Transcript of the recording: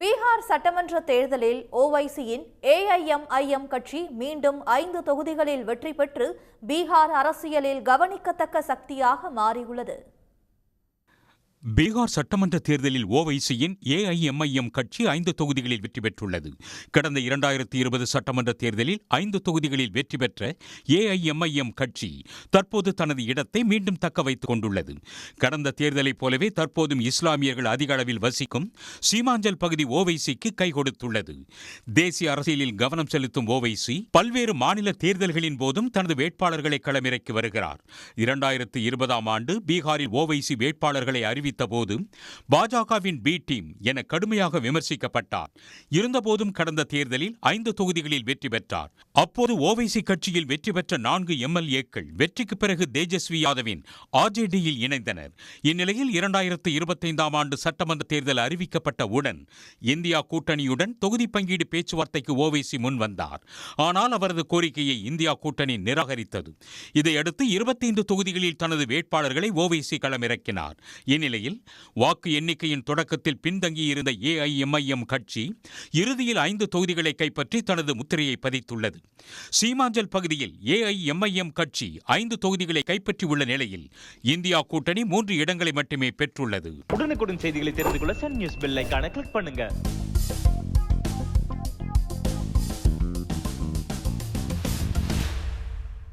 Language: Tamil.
பீகார் சட்டமன்ற தேர்தலில் ஓவைசியின் ஏஐஎம்ஐஎம் கட்சி மீண்டும் 5 தொகுதிகளில் வெற்றி பெற்று பீகார் அரசியலில் கவனிக்கத்தக்க சக்தியாக மாறியுள்ளது. பீகார் சட்டமன்ற தேர்தலில் ஓவைசியின் ஏஐஎம்ஐஎம் கட்சி 5 தொகுதிகளில் வெற்றி பெற்றுள்ளது. கடந்த 2020 சட்டமன்ற தேர்தலில் 5 தொகுதிகளில் வெற்றி பெற்ற ஏஐஎம்ஐஎம் கட்சி தற்போது தனது இடத்தை மீண்டும் தக்க வைத்துக் கொண்டுள்ளது. கடந்த தேர்தலைப் போலவே தற்போதும் இஸ்லாமியர்கள் அதிக அளவில் வசிக்கும் சீமாஞ்சல் பகுதி ஓவைசிக்கு கை கொடுத்துள்ளது. தேசிய அரசியலில் கவனம் செலுத்தும் ஓவைசி பல்வேறு மாநில தேர்தல்களின் போதும் தனது வேட்பாளர்களை களமிறக்கி வருகிறார். 2020ஆம் ஆண்டு பீகாரில் ஓவைசி வேட்பாளர்களை அறிவித்த போது பாஜகவின் பி டீம் என கடுமையாக விமர்சிக்கப்பட்டார். இருந்தபோதும் கடந்த தேர்தலில் 5 தொகுதிகளில் வெற்றி பெற்றார். அப்போது ஓவைசி கட்சியில் வெற்றி பெற்ற 4 எம்எல்ஏக்கள் வெற்றிக்கு பிறகு தேஜஸ்வி யாதவின் ஆர்ஜேடியில் இணைந்தனர். இந்நிலையில் 2025ஆம் ஆண்டு சட்டமன்ற தேர்தல் அறிவிக்கப்பட்டவுடன் இந்தியா கூட்டணியுடன் தொகுதி பங்கீடு பேச்சுவார்த்தைக்கு ஓவைசி முன் வந்தார். ஆனால் அவரது கோரிக்கையை இந்தியா கூட்டணி நிராகரித்தது. இதையடுத்து 25 தொகுதிகளில் தனது வேட்பாளர்களை ஓவைசி களமிறக்கினார். இந்நிலையில் வாக்கு எண்ணிக்கையின் தொடக்கத்தில் பின்தங்கியிருந்த ஏஐஎம்ஐஎம் கட்சி இறுதியில் 5 தொகுதிகளை கைப்பற்றி தனது முத்திரையை பதித்துள்ளது. சீமாஞ்சல் பகுதியில் ஏஐஎம்ஐஎம் கட்சி 5 தொகுதிகளை கைப்பற்றியுள்ள நிலையில் இந்தியா கூட்டணி 3 இடங்களை மட்டுமே பெற்றுள்ளது. உடனுக்குடன் செய்திகளை தெரிந்து கொள்ள சன் நியூஸ் பெல் ஐகானை கிளிக் பண்ணுங்க.